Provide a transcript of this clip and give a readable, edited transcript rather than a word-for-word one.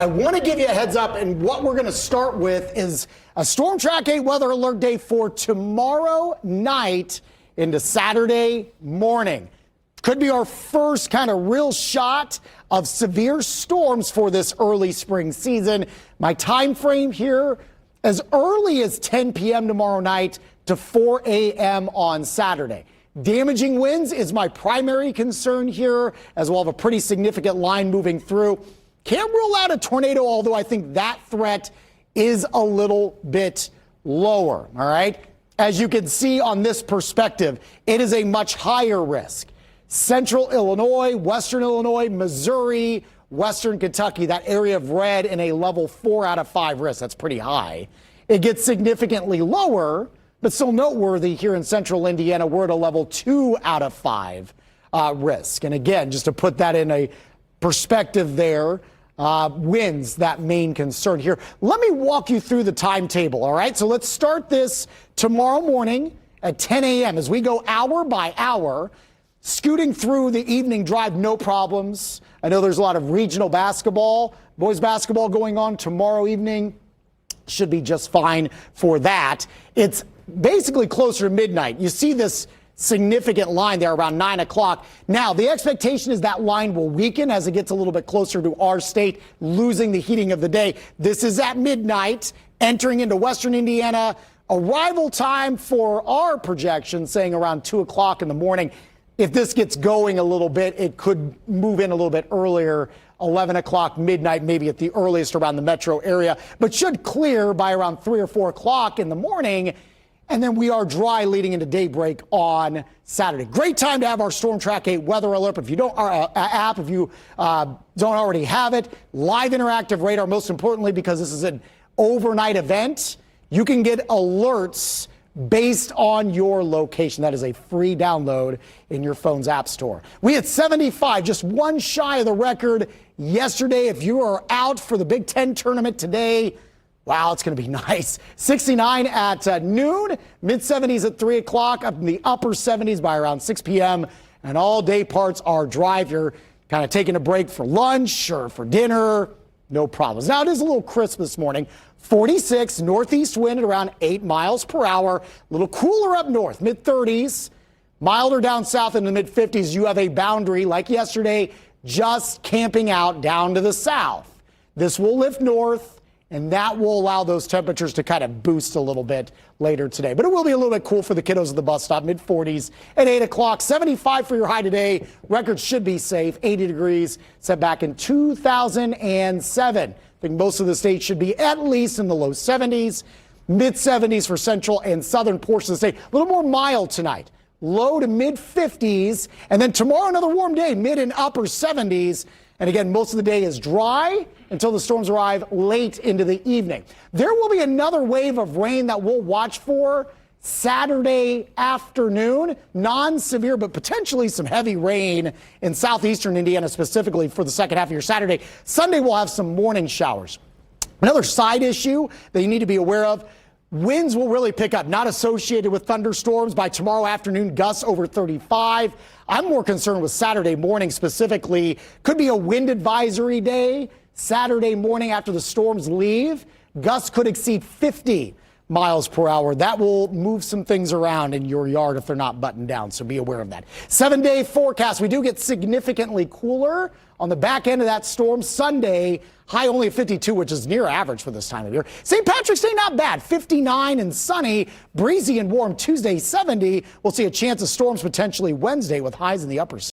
I want to give you a heads up, and what we're going to start with is a Storm Track 8 weather alert day for tomorrow night into Saturday morning. Could be our first kind of real shot of severe storms for this early spring season. My time frame here, as early as 10 p.m. tomorrow night to 4 a.m. on Saturday. Damaging winds is my primary concern here, as we'll have a pretty significant line moving through. Can't rule out a tornado, although I think that threat is a little bit lower, all right? As you can see on this perspective, it is a much higher risk. Central Illinois, Western Illinois, Missouri, Western Kentucky, that area of red in a level 4 out of 5 risk. That's pretty high. It gets significantly lower, but still noteworthy here in central Indiana. We're at a level 2 out of 5 risk. And again, just to put that in a perspective there, winds that main concern here. Let me walk you through the timetable, all right? So let's start this tomorrow morning at 10 a.m. as we go hour by hour, scooting through the evening drive, no problems. I know there's a lot of regional basketball, boys basketball going on tomorrow evening. Should be just fine for that. It's basically closer to midnight. You see this significant line there around 9 o'clock. Now, the expectation is that line will weaken as it gets a little bit closer to our state, losing the heating of the day. This is at midnight, entering into western Indiana. Arrival time for our projection saying around 2 o'clock in the morning. If this gets going a little bit, it could move in a little bit earlier, 11 o'clock, midnight, maybe at the earliest around the metro area, but should clear by around 3 or 4 o'clock in the morning. And then we are dry leading into daybreak on Saturday. Great time to have our Storm Track 8 weather alert. If you don't, our app, if you don't already have it, live interactive radar, most importantly, because this is an overnight event, you can get alerts based on your location. That is a free download in your phone's app store. We had 75, just one shy of the record yesterday. If you are out for the Big Ten tournament today, wow, it's going to be nice. 69 at noon, mid-70s at 3 o'clock, up in the upper 70s by around 6 p.m. And all day parts are dry. If you're kind of taking a break for lunch or for dinner, no problems. Now, it is a little crisp this morning. 46 northeast wind at around 8 miles per hour. A little cooler up north, mid-30s. Milder down south in the mid-50s. You have a boundary, like yesterday, just camping out down to the south. This will lift north, and that will allow those temperatures to kind of boost a little bit later today. But it will be a little bit cool for the kiddos at the bus stop, mid-40s at 8 o'clock. 75 for your high today. Records should be safe. 80 degrees set back in 2007. I think most of the state should be at least in the low 70s. Mid-70s for central and southern portions of the state. A little more mild tonight. Low to mid-50s. And then tomorrow, another warm day, mid and upper 70s. And again, most of the day is dry until the storms arrive late into the evening. There will be another wave of rain that we'll watch for Saturday afternoon. Non-severe, but potentially some heavy rain in southeastern Indiana, specifically for the second half of your Saturday. Sunday, we'll have some morning showers. Another side issue that you need to be aware of, winds will really pick up, not associated with thunderstorms. By tomorrow afternoon, gusts over 35. I'm more concerned with Saturday morning specifically. Could be a wind advisory day. Saturday morning after the storms leave, gusts could exceed 50 miles per hour. That will move some things around in your yard if they're not buttoned down, so be aware of that. 7-day forecast. We do get significantly cooler on the back end of that storm. Sunday, high only at 52, which is near average for this time of year. St. Patrick's Day, not bad. 59 and sunny, breezy and warm. Tuesday, 70. We'll see a chance of storms potentially Wednesday with highs in the upper